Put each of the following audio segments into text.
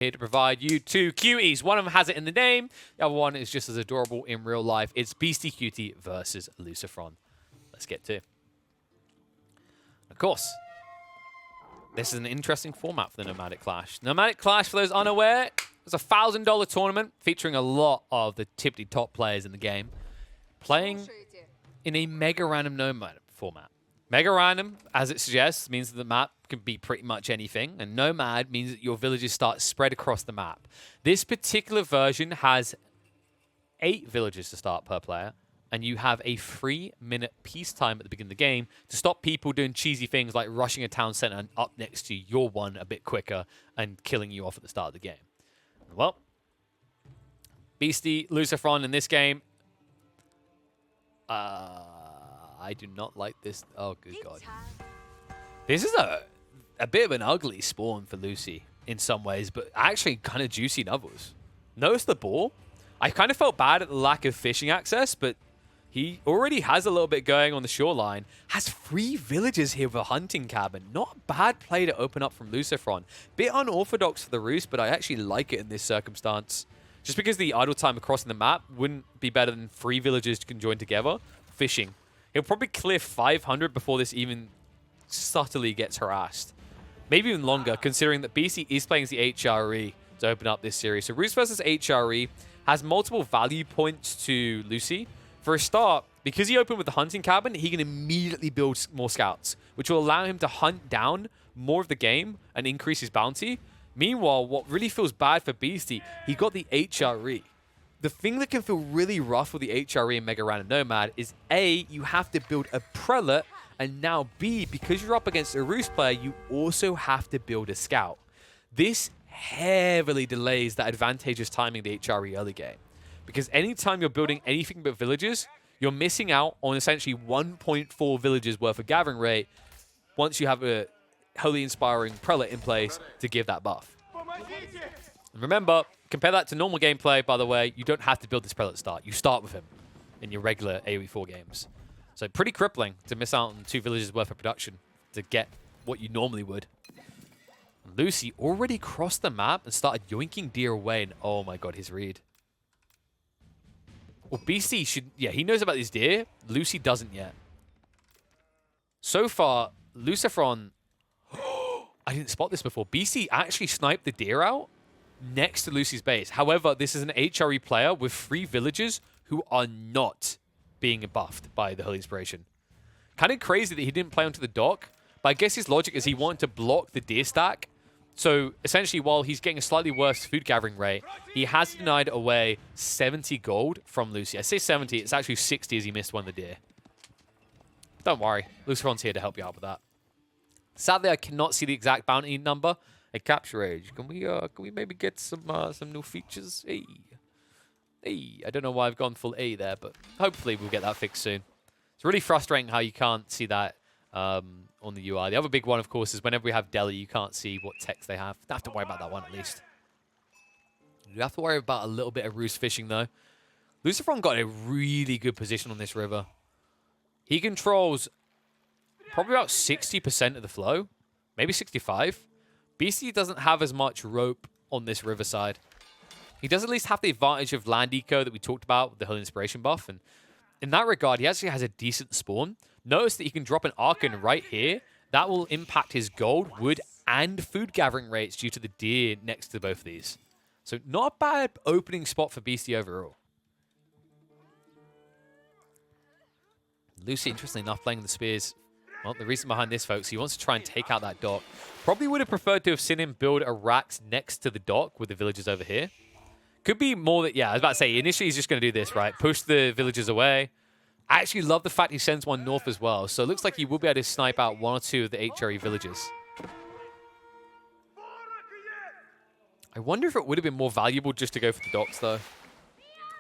here to provide you two cuties. One of them has it in the name. The other one is just as adorable in real life. It's Beastie Cutie versus Lucifron. Let's get to it. Of course, this is an interesting format for the Nomadic Clash. Nomadic Clash, for those unaware, is a $1,000 tournament featuring a lot of the tippity top players in the game, playing in a mega random nomad format. Mega random, as it suggests, means that the map can be pretty much anything, and nomad means that your villages start spread across the map. This particular version has 8 villages to start per player, and you have a 3-minute peacetime at the beginning of the game to stop people doing cheesy things like rushing a town center and up next to your one a bit quicker and killing you off at the start of the game. Well, Beastie, Lucifron in this game. I do not like this. Oh, good God. This is a bit of an ugly spawn for Lucy in some ways, but actually kind of juicy in others. Notice the ball. I kind of felt bad at the lack of fishing access, but he already has a little bit going on the shoreline. Has 3 villages here with a hunting cabin. Not a bad play to open up from Lucifron. Bit unorthodox for the Roost, but I actually like it in this circumstance. Just because the idle time across the map wouldn't be better than 3 villages can join together. Fishing. He'll probably clear 500 before this even subtly gets harassed. Maybe even longer, considering that BC is playing the HRE to open up this series. So Roost versus HRE has multiple value points to Lucy. For a start, because he opened with the hunting cabin, he can immediately build more scouts, which will allow him to hunt down more of the game and increase his bounty. Meanwhile, what really feels bad for Beastie, he got the HRE. The thing that can feel really rough with the HRE and Mega Random Nomad is A, you have to build a prelate, and now B, because you're up against a Roost player, you also have to build a scout. This heavily delays that advantageous timing of the HRE early game. Because anytime you're building anything but villages, you're missing out on essentially 1.4 villages worth of gathering rate once you have a Holy Inspiring Prelate in place to give that buff. And remember, compare that to normal gameplay, by the way, you don't have to build this Prelate start. You start with him in your regular AoE4 games. So pretty crippling to miss out on 2 villages worth of production to get what you normally would. Lucy already crossed the map and started yoinking deer away, and oh my God, his read. Well, BC should... Yeah, he knows about these deer. Lucy doesn't yet. So far, Lucifron... I didn't spot this before. BC actually sniped the deer out next to Lucy's base. However, this is an HRE player with 3 villagers who are not being buffed by the Holy Inspiration. Kind of crazy that he didn't play onto the dock, but I guess his logic is he wanted to block the deer stack. So essentially, while he's getting a slightly worse food gathering rate, he has denied away 70 gold from Lucy. I say 70, it's actually 60 as he missed one of the deer. Don't worry, Lucifron's here to help you out with that. Sadly, I cannot see the exact bounty number. A capture age. Can we maybe get some new features? Hey, I don't know why I've gone full A there, but hopefully we'll get that fixed soon. It's really frustrating how you can't see that on the UI. The other big one, of course, is whenever we have Delhi, you can't see what text they have. Don't have to worry about that one, at least. You have to worry about a little bit of Roost fishing, though. Lucifron got a really good position on this river. He controls probably about 60% of the flow, maybe 65. BC doesn't have as much rope on this riverside. He does at least have the advantage of land eco that we talked about with the Holy Inspiration buff, and in that regard, he actually has a decent spawn. Notice that he can drop an Archon right here. That will impact his gold, wood, and food gathering rates due to the deer next to both of these. So not a bad opening spot for Beastie overall. Lucy, interestingly enough, playing the spears. Well, the reason behind this, folks, he wants to try and take out that dock. Probably would have preferred to have seen him build a racks next to the dock with the villagers over here. Could be more that, yeah, I was about to say, initially he's just going to do this, right? Push the villagers away. I actually love the fact he sends one north as well. So it looks like he will be able to snipe out 1 or 2 of the HRE villages. I wonder if it would have been more valuable just to go for the docks, though.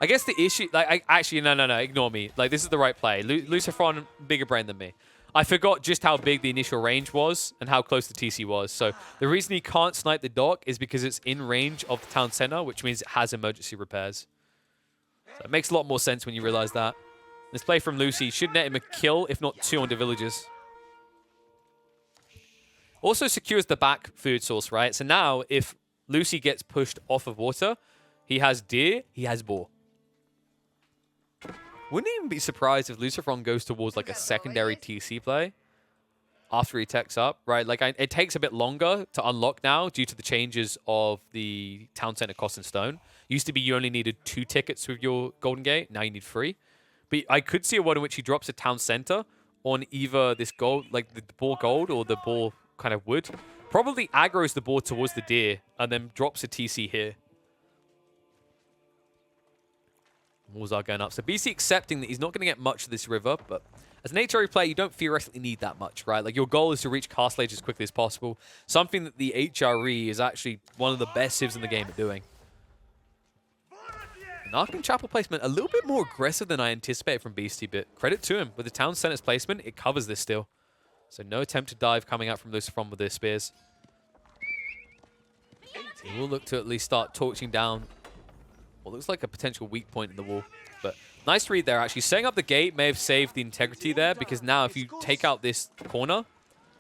I guess the issue... Like, actually, no, ignore me. Like, this is the right play. Lucifron, bigger brain than me. I forgot just how big the initial range was and how close the TC was. So the reason he can't snipe the dock is because it's in range of the town center, which means it has emergency repairs. So it makes a lot more sense when you realize that. This play from Lucy should net him a kill, if not 2 on the villagers. Also secures the back food source, right? So now, if Lucy gets pushed off of water. He has deer. He has boar. Wouldn't even be surprised if Lucifron goes towards like a secondary TC play after he techs up, right? Like it takes a bit longer to unlock now due to the changes of the town center cost in stone. Used to be you only needed 2 tickets with your Golden Gate. Now you need 3. But I could see a world in which he drops a town center on either this gold, like the boar gold or the boar kind of wood. Probably aggroes the boar towards the deer and then drops a TC here. Walls are going up. So BC accepting that he's not going to get much of this river, but as an HRE player, you don't theoretically need that much, right? Like your goal is to reach Castle Age as quickly as possible. Something that the HRE is actually one of the best civs in the game at doing. And Arcane Chapel placement, a little bit more aggressive than I anticipated from Beastie, but credit to him. With the Town Center's placement, it covers this still. So no attempt to dive coming out from Lucifron with their spears. He will look to at least start torching down what looks like a potential weak point in the wall. But nice read there, actually. Setting up the gate may have saved the integrity there, because now if you take out this corner,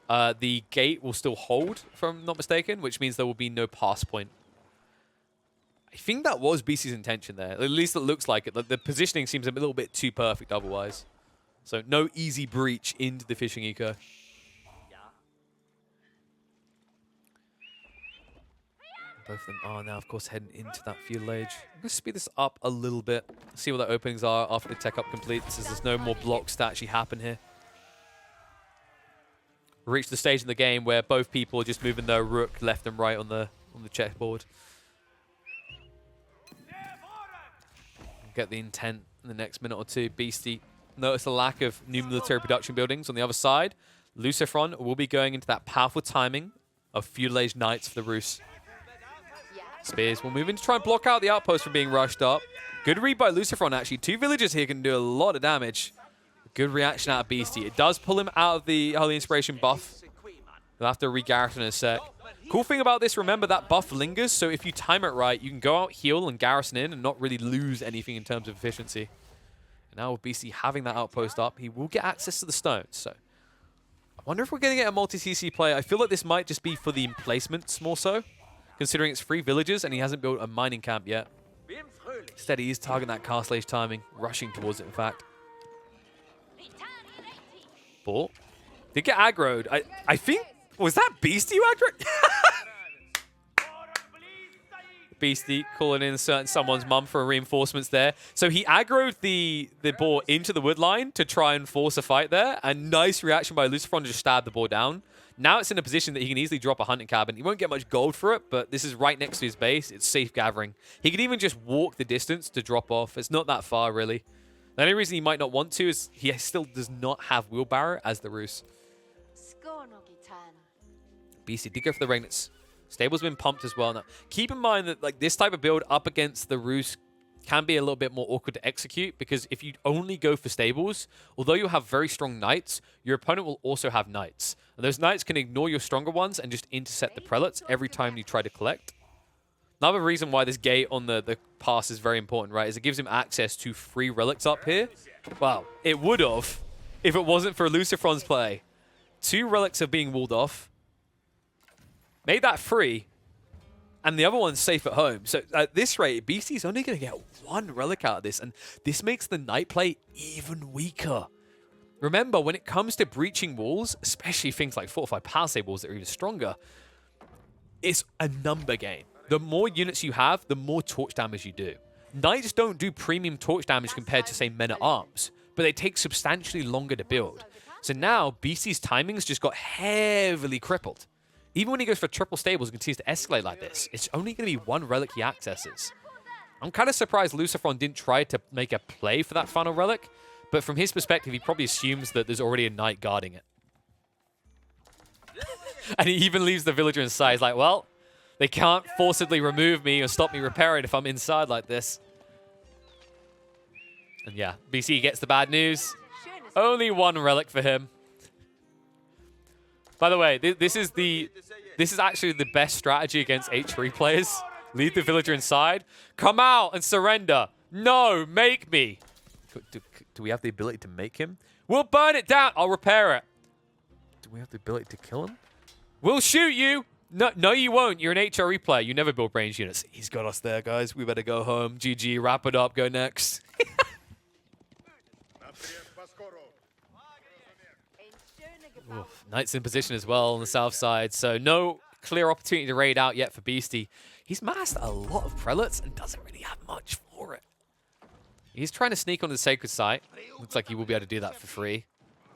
the gate will still hold, if I'm not mistaken, which means there will be no pass point. I think that was BC's intention there. At least it looks like it. The positioning seems a little bit too perfect otherwise. So no easy breach into the fishing eco. Both of them are now, of course, heading into that fuel age. I'm going to speed this up a little bit. See what the openings are after the tech up completes, as there's no more blocks to actually happen here. We reached the stage in the game where both people are just moving their rook left and right on the chessboard. Get the intent in the next minute or two. Beastie notice the lack of new military production buildings on the other side. Lucifron will be going into that powerful timing of feudal age knights for the Rus. Spears will move in to try and block out the outpost from being rushed up. Good read by Lucifron, actually. 2 villagers here can do a lot of damage. Good reaction out of Beastie. It does pull him out of the Holy Inspiration buff. He'll have to re-garrison in a sec. Cool thing about this, remember that buff lingers, so if you time it right, you can go out, heal, and garrison in and not really lose anything in terms of efficiency. And now with Beastie having that outpost up, he will get access to the stones. So I wonder if we're going to get a multi-CC play. I feel like this might just be for the emplacements more so, considering it's 3 villages and he hasn't built a mining camp yet. Instead, he is targeting that Castle Age timing, rushing towards it, in fact. Ball. Did get aggroed. I think... Was that Beastie who aggroed? Beastie calling in someone's mum for reinforcements there. So he aggroed the boar into the wood line to try and force a fight there. And nice reaction by Lucifron to just stab the boar down. Now it's in a position that he can easily drop a hunting cabin. He won't get much gold for it, but this is right next to his base. It's safe gathering. He could even just walk the distance to drop off. It's not that far, really. The only reason he might not want to is he still does not have wheelbarrow as the Rus. Beastie did go for the Regnets. Stable's been pumped as well. Now, keep in mind that like this type of build up against the Rus can be a little bit more awkward to execute, because if you only go for stables, although you have very strong knights, your opponent will also have knights. And those knights can ignore your stronger ones and just intercept the prelates every time you try to collect. Another reason why this gate on the pass is very important, right, is it gives him access to 3 relics up here. Well, it would have if it wasn't for Lucifron's play. 2 relics are being walled off. Made that free, and the other one's safe at home. So at this rate, Beastie's only going to get 1 relic out of this, and this makes the knight play even weaker. Remember, when it comes to breaching walls, especially things like fortified palisade walls that are even stronger, it's a number game. The more units you have, the more torch damage you do. Knights don't do premium torch damage compared to, say, men-at-arms, but they take substantially longer to build. So now, Beastie's timings just got heavily crippled. Even when he goes for triple stables and continues to escalate like this, it's only going to be 1 relic he accesses. I'm kind of surprised Lucifron didn't try to make a play for that final relic, but from his perspective, he probably assumes that there's already a knight guarding it. And he even leaves the villager inside. He's like, well, they can't forcibly remove me or stop me repairing if I'm inside like this. And yeah, BC gets the bad news. Only 1 relic for him. By the way, this is actually the best strategy against H3 players. Leave the villager inside. Come out and surrender. No, make me. Do we have the ability to make him? We'll burn it down. I'll repair it. Do we have the ability to kill him? We'll shoot you. No, you won't. You're an HRE player. You never build range units. He's got us there, guys. We better go home. GG, wrap it up, go next. Oof, Knight's in position as well on the south side, so no clear opportunity to raid out yet for Beastie. He's massed a lot of prelates and doesn't really have much for it. He's trying to sneak onto the sacred site. Looks like he will be able to do that for free.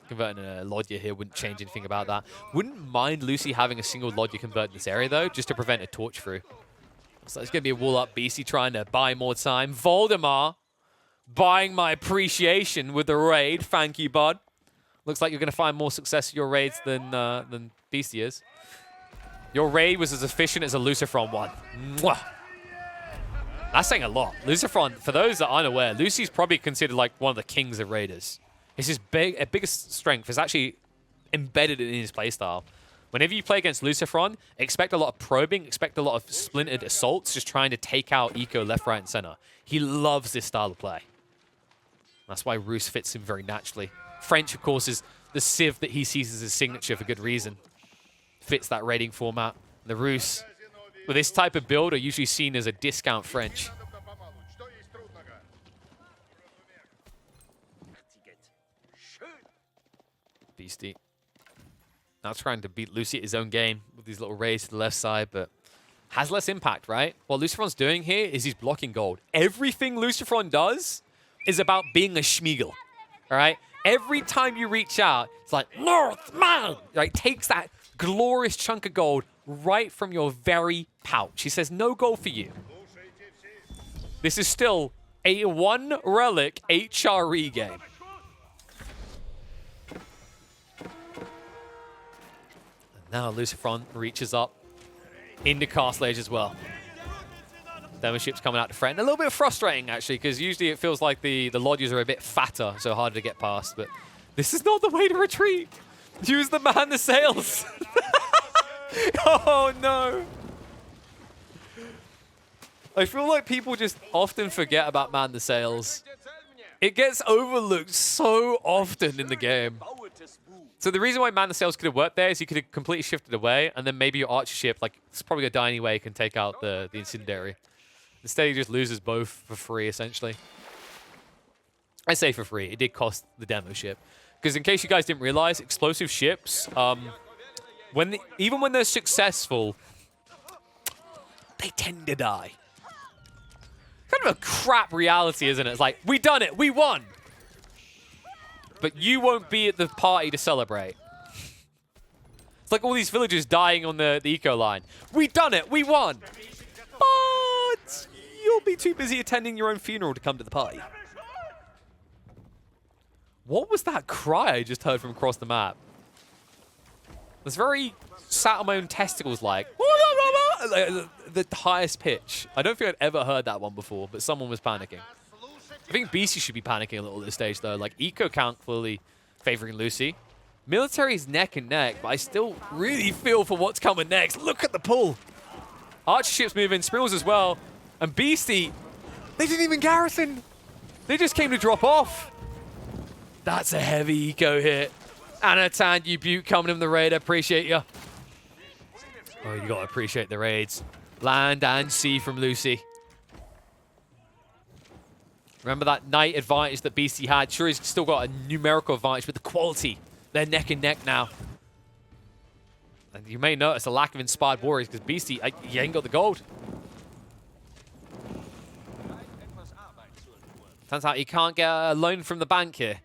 Converting a Lodya here wouldn't change anything about that. Wouldn't mind Lucy having a single Lodya convert in this area, though, just to prevent a torch through. So there's going to be a wall up. Beastie trying to buy more time. Voldemar buying my appreciation with the raid. Thank you, bud. Looks like you're going to find more success in your raids than Beastie is. Your raid was as efficient as a Lucifron one. Mwah. That's saying a lot. Lucifron, for those that aren't aware, Lucy's probably considered like one of the kings of raiders. His biggest strength is actually embedded in his playstyle. Whenever you play against Lucifron, expect a lot of probing, expect a lot of splintered assaults, just trying to take out Eco left, right, and center. He loves this style of play. That's why Roos fits him very naturally. French, of course, is the Civ that he sees as his signature for good reason. Fits that raiding format. The Roos, with this type of build, are usually seen as a discount French. Beastie. Now trying to beat Lucy at his own game with these little raids to the left side, but has less impact, right? What Lucifron's doing here is he's blocking gold. Everything Lucifron does is about being a Schmiegel, all right? Every time you reach out, it's like, Northman! Right? Takes that glorious chunk of gold right from your very pouch. He says, no gold for you. This is still a one relic HRE game. And now Lucifron reaches up into Castle Age as well. Demo ship's coming out to friend. A little bit frustrating, actually, because usually it feels like the Lodges are a bit fatter, so harder to get past. But this is not the way to retreat. Use the man the sails. Oh, no. I feel like people just often forget about man the sails. It gets overlooked so often in the game. So the reason why man the sails could have worked there is you could have completely shifted away, and then maybe your archer ship, like, it's probably going to die anyway, can take out the incendiary. Instead, he just loses both for free, essentially. I say for free. It did cost the demo ship. Because in case you guys didn't realize, explosive ships, even when they're successful, they tend to die. Kind of a crap reality, isn't it? It's like, we done it. We won. But you won't be at the party to celebrate. It's like all these villagers dying on the eco line. We done it. We won. But you'll be too busy attending your own funeral to come to the party. What was that cry I just heard from across the map? It's very sat on my own testicles like the highest pitch. I don't think I'd ever heard that one before, but someone was panicking. I think BC should be panicking a little at this stage, though. Like, eco count clearly favoring Lucy. Military's neck and neck, but I still really feel for what's coming next. Look at the pull. Archer ships moving, Sprills as well. And Beastie, they didn't even garrison. They just came to drop off. That's a heavy eco hit. Anatan, you Butte coming in the raid. I appreciate you. Oh, you got to appreciate the raids. Land and sea from Lucy. Remember that knight advantage that Beastie had? Sure, he's still got a numerical advantage, but the quality, they're neck and neck now. And you may notice a lack of inspired warriors because Beastie, he ain't got the gold. Turns out he can't get a loan from the bank here.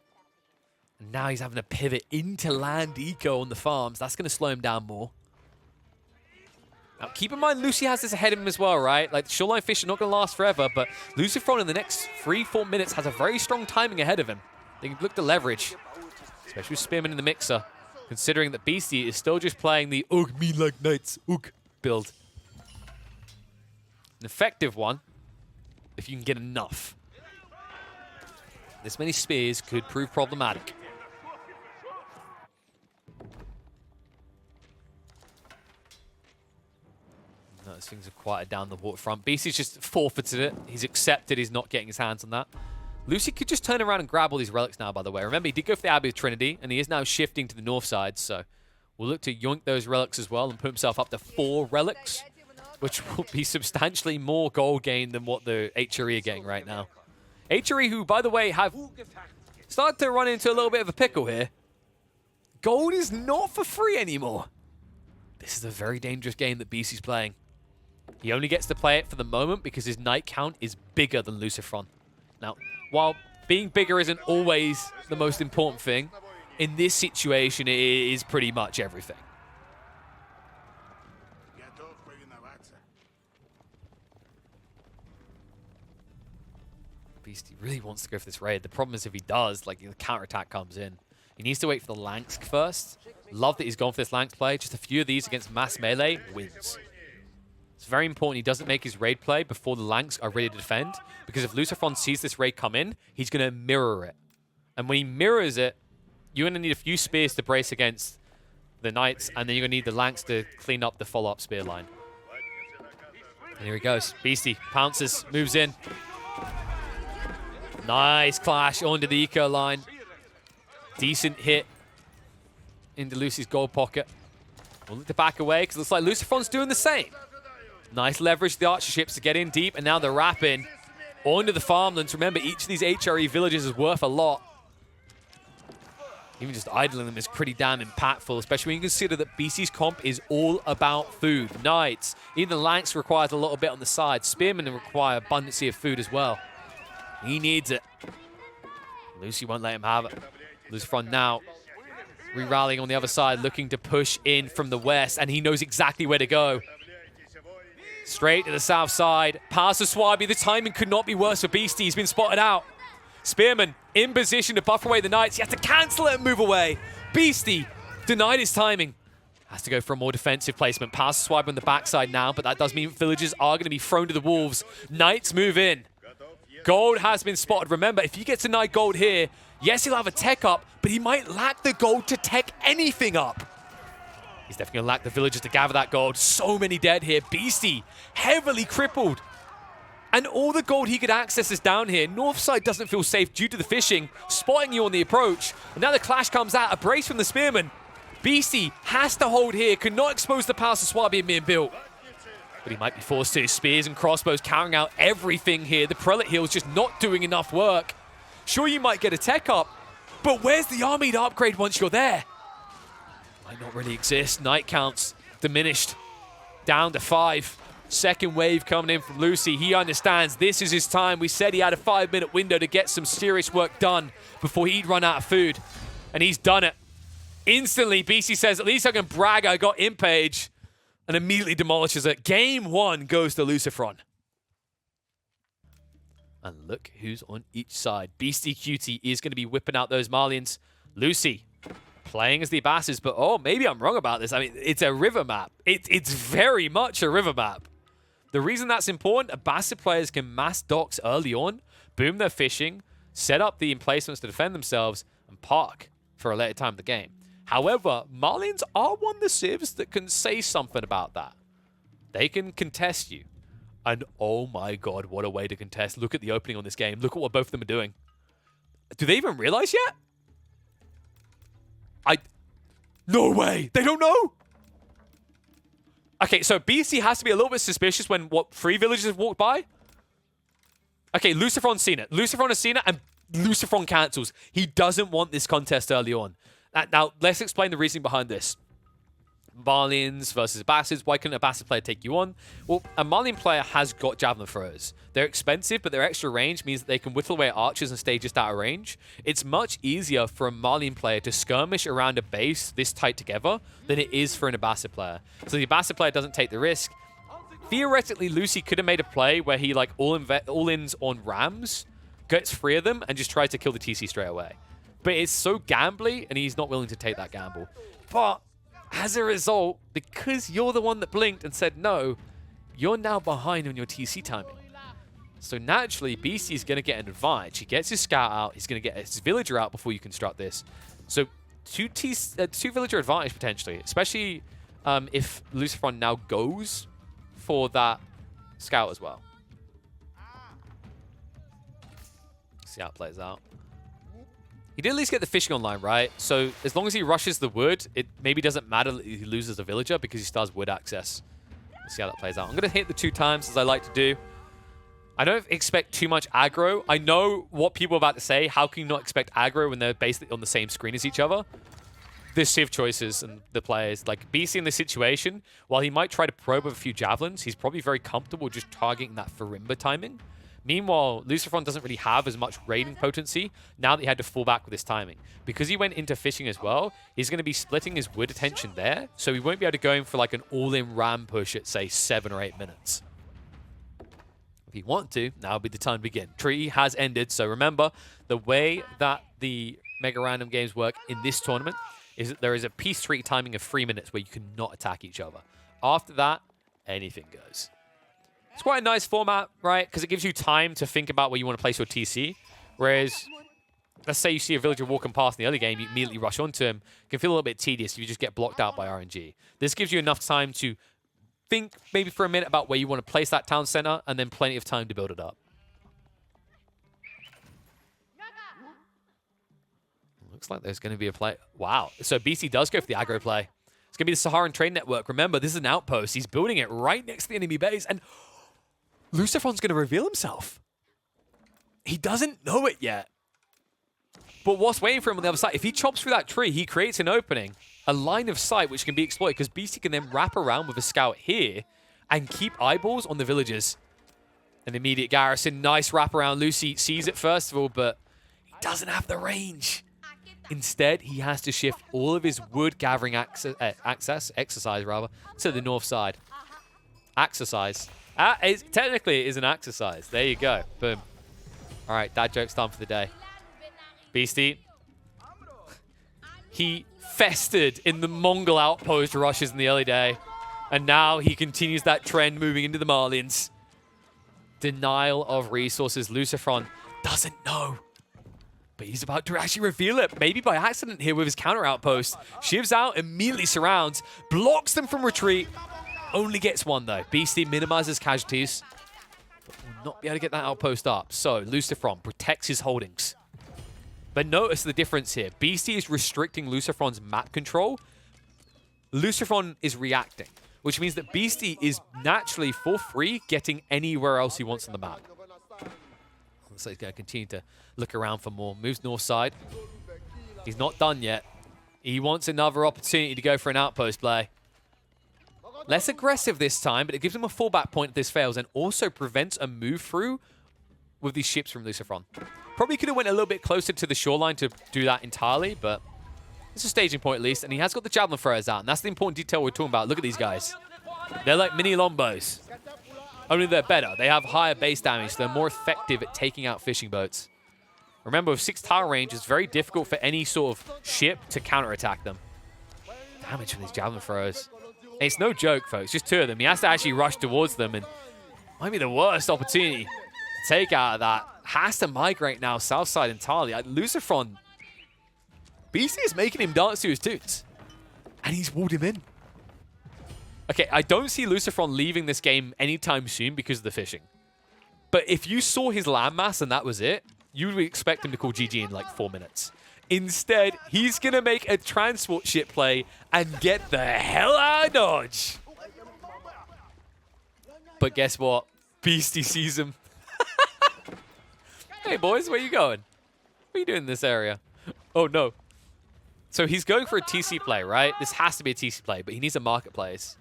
And now he's having to pivot into land eco on the farms. That's going to slow him down more. Now, keep in mind, Lucy has this ahead of him as well, right? Like, shoreline fish are not going to last forever, but Lucifron in the next 3-4 minutes has a very strong timing ahead of him. They can look to leverage, especially with Spearman in the mixer, considering that Beastie is still just playing the Ugh, me like knights, ugh build. An effective one, if you can get enough. This many spears could prove problematic. Those things are quieted down the waterfront. Beastie's just forfeited it. He's accepted he's not getting his hands on that. Lucy could just turn around and grab all these relics now, by the way. Remember, he did go for the Abbey of Trinity, and he is now shifting to the north side, so will look to yoink those relics as well and put himself up to 4 relics, which will be substantially more gold gain than what the HRE are getting right now. HRE, who, by the way, have started to run into a little bit of a pickle here. Gold is not for free anymore. This is a very dangerous game that BC's playing. He only gets to play it for the moment because his knight count is bigger than Lucifron. Now, while being bigger isn't always the most important thing, in this situation, it is pretty much everything. Beastie really wants to go for this raid. The problem is if he does, like, the counterattack comes in. He needs to wait for the Lansk first. Love that he's gone for this Lansk play. Just a few of these against mass melee wins. It's very important he doesn't make his raid play before the Lanks are ready to defend, because if Lucifron sees this raid come in, he's going to mirror it. And when he mirrors it, you're going to need a few spears to brace against the Knights, and then you're going to need the Lanks to clean up the follow-up spear line. And here he goes. Beastie pounces, moves in. Nice clash onto the eco line. Decent hit into Lucy's gold pocket. We'll look to back away because it looks like Lucifron's doing the same. Nice leverage the archer ships to get in deep, and now they're wrapping onto the farmlands. Remember, each of these HRE villages is worth a lot. Even just idling them is pretty damn impactful, especially when you consider that BC's comp is all about food. Knights, even the Lanks requires a little bit on the side. Spearmen require abundance of food as well. He needs it. Lucy won't let him have it. Lucifron now re-rallying on the other side, looking to push in from the west, and he knows exactly where to go. Straight to the south side. Past the Swabi. The timing could not be worse for Beastie. He's been spotted out. Spearman in position to buff away the Knights. He has to cancel it and move away. Beastie denied his timing. Has to go for a more defensive placement. Past the Swabi on the backside now, but that does mean villagers are going to be thrown to the wolves. Knights move in. Gold has been spotted. Remember, if he gets a Knight gold here, yes, he'll have a tech up, but he might lack the gold to tech anything up. He's definitely going to lack the villagers to gather that gold. So many dead here. Beastie, heavily crippled. And all the gold he could access is down here. Northside doesn't feel safe due to the fishing, spotting you on the approach. And now the clash comes out. A brace from the Spearman. Beastie has to hold here, cannot expose the Palace of Swabi being built. But he might be forced to. Spears and crossbows carrying out everything here. The Prelate Heal's just not doing enough work. Sure, you might get a tech up, but where's the army to upgrade once you're there? Might not really exist. Knight counts diminished down to 5. Second wave coming in from Lucy. He understands this is his time. We said he had a 5-minute window to get some serious work done before he'd run out of food. And he's done it. Instantly, BC says, at least I can brag I got Impage, and immediately demolishes it. Game 1 goes to Lucifron. And look who's on each side. Beastie Cutie is going to be whipping out those Malians. Lucy playing as the Abbasids, but oh, maybe I'm wrong about this. I mean, it's a river map. It's very much a river map. The reason that's important, Abbasid players can mass docks early on, boom their fishing, set up the emplacements to defend themselves, and park for a later time of the game. However, Malians are one of the civs that can say something about that. They can contest you. And oh my god, what a way to contest. Look at the opening on this game. Look at what both of them are doing. Do they even realize yet? No way. They don't know. Okay, so BC has to be a little bit suspicious when, what, 3 villagers have walked by? Okay, Lucifron's seen it. Lucifron has seen it, and Lucifron cancels. He doesn't want this contest early on. Now, let's explain the reasoning behind this. Malians versus Abbasids. Why couldn't a Abbasid player take you on? Well, a Malian player has got javelin throwers. They're expensive, but their extra range means that they can whittle away at archers and stay just out of range. It's much easier for a Malian player to skirmish around a base this tight together than it is for an Abbasid player. So the Abbasid player doesn't take the risk. Theoretically, Lucy could have made a play where he like all-ins on rams, gets 3 of them, and just tries to kill the TC straight away. But it's so gambly, and he's not willing to take that gamble. But as a result, because you're the one that blinked and said no, you're now behind on your TC timing. So naturally, BC is going to get an advantage. He gets his scout out. He's going to get his villager out before you construct this. So 2 villager advantage potentially, especially if Lucifron now goes for that scout as well. See how it plays out. He did at least get the fishing online, right? So as long as he rushes the wood, it maybe doesn't matter that he loses a villager because he still has wood access. Let's see how that plays out. I'm going to hit the 2 times as I like to do. I don't expect too much aggro. I know what people are about to say. How can you not expect aggro when they're basically on the same screen as each other? The Civ choices and the players. Like, BC in this situation, while he might try to probe with a few javelins, he's probably very comfortable just targeting that Farimba timing. Meanwhile, Lucifron doesn't really have as much raiding potency now that he had to fall back with his timing. Because he went into fishing as well, he's going to be splitting his wood attention there, so he won't be able to go in for like an all-in ram push at, say, 7 or 8 minutes. If you want to, now would be the time to begin. Treaty has ended, so remember, the way that the Mega Random games work in this tournament is that there is a peace treaty timing of 3 minutes where you cannot attack each other. After that, anything goes. It's quite a nice format, right? Because it gives you time to think about where you want to place your TC. Whereas, let's say you see a villager walking past in the other game, you immediately rush onto him. It can feel a little bit tedious if you just get blocked out by RNG. This gives you enough time to think maybe for a minute about where you want to place that town center, and then plenty of time to build it up. Looks like there's going to be a play. Wow. So BC does go for the aggro play. It's going to be the Saharan Trade Network. Remember, this is an outpost. He's building it right next to the enemy base, and Lucifron's going to reveal himself. He doesn't know it yet. But what's waiting for him on the other side? If he chops through that tree, he creates an opening, a line of sight which can be exploited, because BC can then wrap around with a scout here and keep eyeballs on the villagers. An immediate garrison. Nice wraparound. Lucy sees it first of all, but he doesn't have the range. Instead, he has to shift all of his wood gathering exercise to the north side. Exercise. Technically, it is an exercise. There you go. Boom. All right, that joke's done for the day. Beastie. He festered in the Mongol outpost rushes in the early day. And now he continues that trend moving into the Malians. Denial of resources. Lucifron doesn't know. But he's about to actually reveal it. Maybe by accident here with his counter outpost. Shivs out, immediately surrounds. Blocks them from retreat. Only gets one though. Beastie minimizes casualties. But will not be able to get that outpost up. So Lucifron protects his holdings. But notice the difference here. Beastie is restricting Lucifron's map control. Lucifron is reacting, which means that Beastie is naturally, for free, getting anywhere else he wants on the map. So he's going to continue to look around for more. Moves north side. He's not done yet. He wants another opportunity to go for an outpost play. Less aggressive this time, but it gives him a fallback point if this fails, and also prevents a move through with these ships from Lucifron. Probably could have went a little bit closer to the shoreline to do that entirely, but it's a staging point at least, and he has got the javelin throwers out, and that's the important detail we're talking about. Look at these guys. They're like mini Lombos. Only they're better. They have higher base damage, so they're more effective at taking out fishing boats. Remember, with 6 tower range, it's very difficult for any sort of ship to counterattack them. Damage from these javelin throws. It's no joke, folks. Just 2 of them. He has to actually rush towards them, and might be the worst opportunity to take out of that. Has to migrate now south side entirely. Lucifron, BC is making him dance to his tunes, and he's walled him in. Okay, I don't see Lucifron leaving this game anytime soon because of the fishing. But if you saw his landmass and that was it, you would expect him to call GG in like 4 minutes. Instead, he's going to make a transport ship play and get the hell out of Dodge. But guess what? Beastie sees him. Hey, boys, where you going? What are you doing in this area? Oh, no. So he's going for a TC play, right? This has to be a TC play, but he needs a marketplace.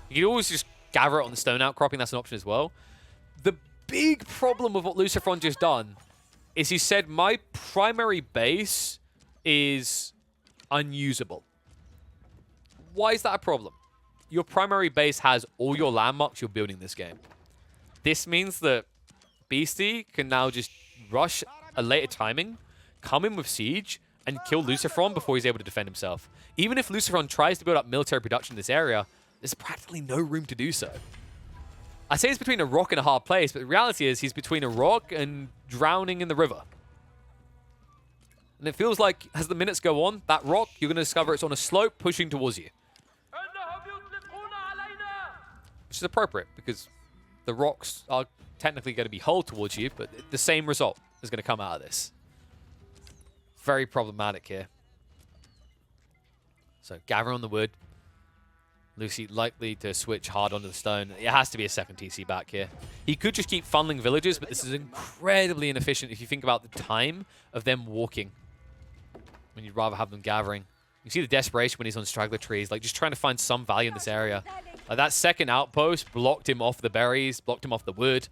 You can always just gather it on the stone outcropping. That's an option as well. The big problem with what Lucifron just done is he said, my primary base is unusable. Why is that a problem? Your primary base has all your landmarks you're building this game. This means that Beastie can now just rush a later timing, come in with siege, and kill Lucifron before he's able to defend himself. Even if Lucifron tries to build up military production in this area, there's practically no room to do so. I say it's between a rock and a hard place, but the reality is he's between a rock and drowning in the river. And it feels like as the minutes go on, that rock, you're going to discover it's on a slope pushing towards you. Which is appropriate, because the rocks are technically going to be hulled towards you, but the same result is going to come out of this. Very problematic here. So gather on the wood. Lucy likely to switch hard onto the stone. It has to be a second TC back here. He could just keep funneling villagers, but this is incredibly inefficient if you think about the time of them walking. When you'd rather have them gathering. You see the desperation when he's on straggler trees, like just trying to find some value in this area. Like that second outpost blocked him off the berries, blocked him off the wood.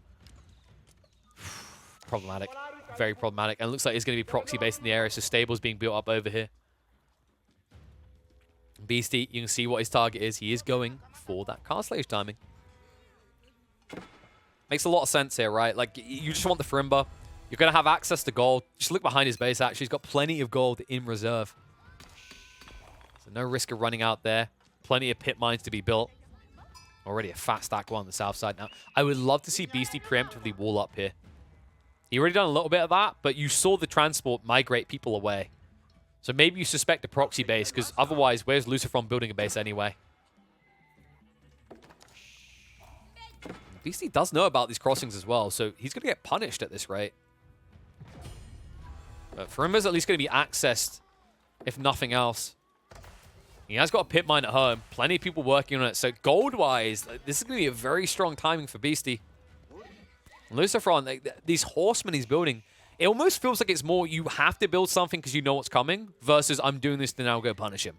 Problematic. Very problematic. And it looks like it's going to be proxy based in the area, so stables being built up over here. Beastie, you can see what his target is. He is going for that castle age timing. Makes a lot of sense here, right? Like, you just want the Farimba. You're going to have access to gold. Just look behind his base, actually. He's got plenty of gold in reserve. So no risk of running out there. Plenty of pit mines to be built. Already a fast stack one on the south side now. I would love to see Beastie preemptively wall up here. He already done a little bit of that, but you saw the transport migrate people away. So maybe you suspect a proxy base, because otherwise, where's Luciferon building a base anyway? Beastie does know about these crossings as well, so he's going to get punished at this rate. But Farimba's at least going to be accessed, if nothing else. He has got a pit mine at home. Plenty of people working on it. So gold-wise, this is going to be a very strong timing for Beastie. Luciferon, these horsemen he's building, it almost feels like it's more you have to build something because you know what's coming versus I'm doing this to now go punish him.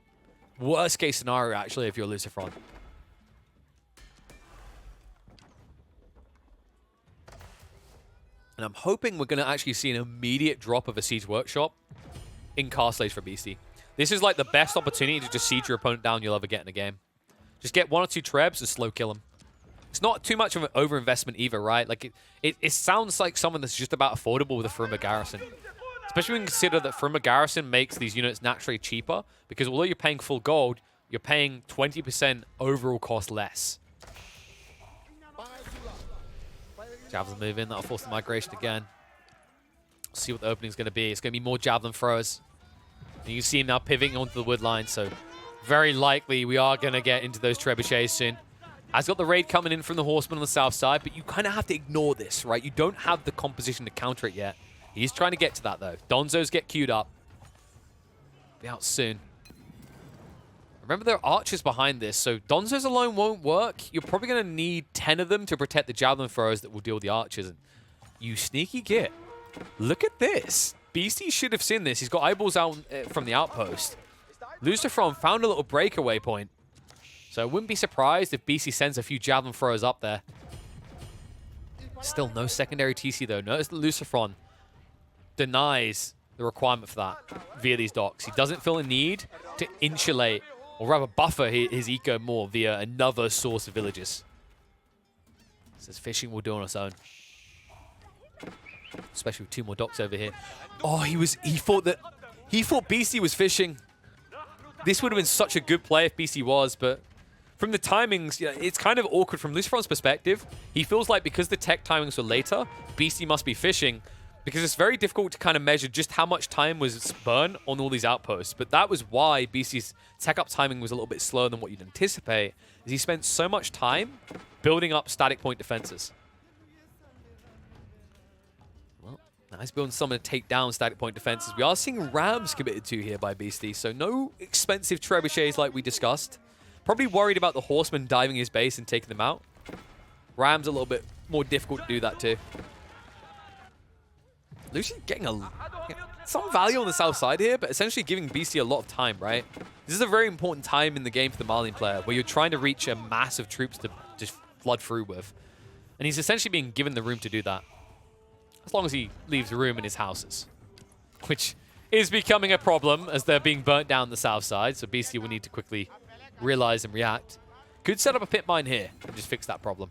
Worst case scenario, actually, if you're Luciferon. And I'm hoping we're going to actually see an immediate drop of a Siege Workshop in Castle Age for Beastie. This is like the best opportunity to just siege your opponent down you'll ever get in a game. Just get 1 or 2 trebs and slow kill him. It's not too much of an overinvestment either, right? Like it sounds like someone that's just about affordable with a Farimba Garrison. Especially when you consider that Farimba Garrison makes these units naturally cheaper, because although you're paying full gold, you're paying 20% overall cost less. Javelin move in, that'll force the migration again. See what the opening's going to be. It's going to be more Javelin throwers. And you can see him now pivoting onto the wood line, so very likely we are going to get into those trebuchets soon. Has got the raid coming in from the horseman on the south side, but you kind of have to ignore this, right? You don't have the composition to counter it yet. He's trying to get to that, though. Donzos get queued up. Be out soon. Remember, there are archers behind this, so Donzos alone won't work. You're probably going to need 10 of them to protect the javelin throwers that will deal with the archers. And you sneaky git. Look at this. Beastie should have seen this. He's got eyeballs out from the outpost. Luciferon found a little breakaway point. So I wouldn't be surprised if Beastie sends a few javelin throwers up there. Still no secondary TC, though. Notice that Luciferon denies the requirement for that via these docks. He doesn't feel a need to insulate, or rather buffer his eco more via another source of villages. Says fishing will do on its own. Especially with 2 more docks over here. Oh, he thought Beastie was fishing. This would have been such a good play if Beastie was, but from the timings, you know, it's kind of awkward from Luciferon's perspective. He feels like because the tech timings were later, Beastie must be fishing, because it's very difficult to kind of measure just how much time was spent on all these outposts. But that was why Beastie's tech up timing was a little bit slower than what you'd anticipate, is he spent so much time building up static point defenses. Well, now he's building someone to take down static point defenses. We are seeing rams committed to here by Beastie, so no expensive trebuchets like we discussed. Probably worried about the horsemen diving his base and taking them out. Rams a little bit more difficult to do that too. Lucy getting some value on the south side here, but essentially giving Beastie a lot of time, right? This is a very important time in the game for the Malian player, where you're trying to reach a mass of troops to just flood through with. And he's essentially being given the room to do that. As long as he leaves room in his houses. Which is becoming a problem as they're being burnt down the south side, so Beastie will need to quickly realize and react. Could set up a pit mine here and just fix that problem.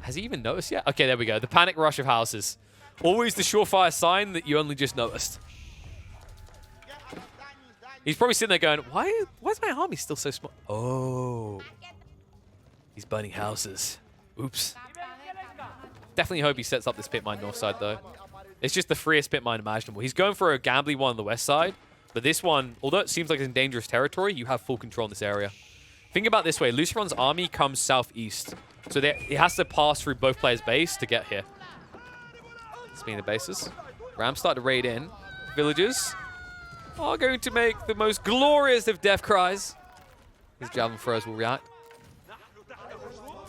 Has he even noticed yet? Okay, there we go. The panic rush of houses. Always the surefire sign that you only just noticed. He's probably sitting there going, why is my army still so small? Oh. He's burning houses. Oops. Definitely hope he sets up this pit mine north side, though. It's just the freest pit mine imaginable. He's going for a gambly one on the west side. But this one, although it seems like it's in dangerous territory, you have full control in this area. Think about it this way. Luciferon's army comes southeast. So it has to pass through both players' base to get here. Speaking of bases, Rams start to raid in. villagers are going to make the most glorious of death cries. His javelin throws will react.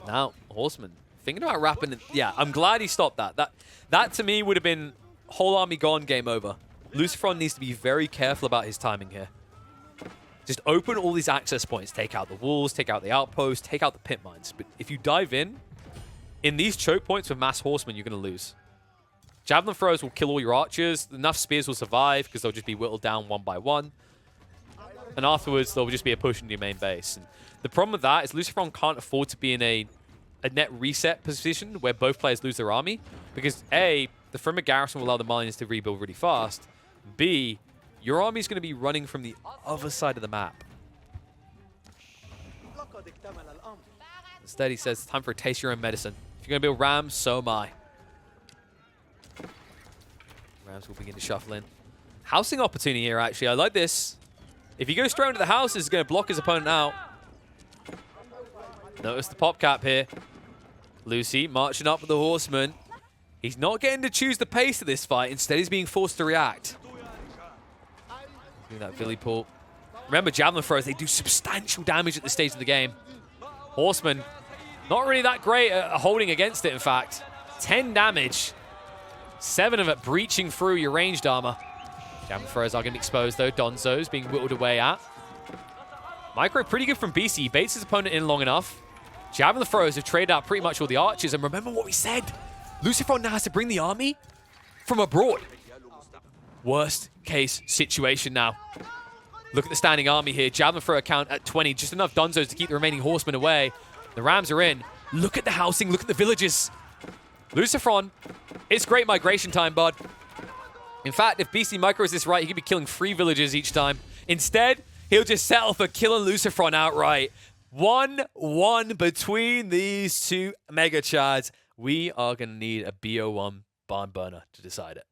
Now, Horseman, thinking about wrapping it. Yeah, I'm glad he stopped that. That to me would have been whole army gone, game over. Lucifron needs to be very careful about his timing here. Just open all these access points. Take out the walls, take out the outposts, take out the pit mines. But if you dive in these choke points with mass horsemen, you're going to lose. Javelin throws will kill all your archers. Enough spears will survive because they'll just be whittled down one by one. And afterwards, there'll just be a push into your main base. And the problem with that is Lucifron can't afford to be in a net reset position where both players lose their army. Because A, the Thrymmic garrison will allow the Malians to rebuild really fast. B, your army is going to be running from the other side of the map. Instead, he says, it's time for a taste of your own medicine. If you're going to build Rams, so am I. Rams will begin to shuffle in. Housing opportunity here, actually. I like this. If he goes straight into the house, it's going to block his opponent out. Notice the pop cap here. Lucy marching up with the horseman. He's not getting to choose the pace of this fight. Instead, he's being forced to react. Doing that Villy pull. Remember, javelin throws, they do substantial damage at this stage of the game. Horseman, not really that great at holding against it, in fact. 10 damage. 7 of it breaching through your ranged armor. Javelin throws are going to be exposed, though. Donzo's being whittled away at. Micro pretty good from BC. He baits his opponent in long enough. Javelin throws have traded out pretty much all the archers. And remember what we said. Lucifron now has to bring the army from abroad. Worst case situation now. Look at the standing army here. Javelin throw count at 20. Just enough Donzos to keep the remaining horsemen away. The Rams are in. Look at the housing. Look at the villages. Lucifron, it's great migration time, bud. In fact, if BC micros this right, he could be killing 3 villagers each time. Instead, he'll just settle for killing Lucifron outright. 1-1 between these two mega chads. We are going to need a BO1 barn burner to decide it.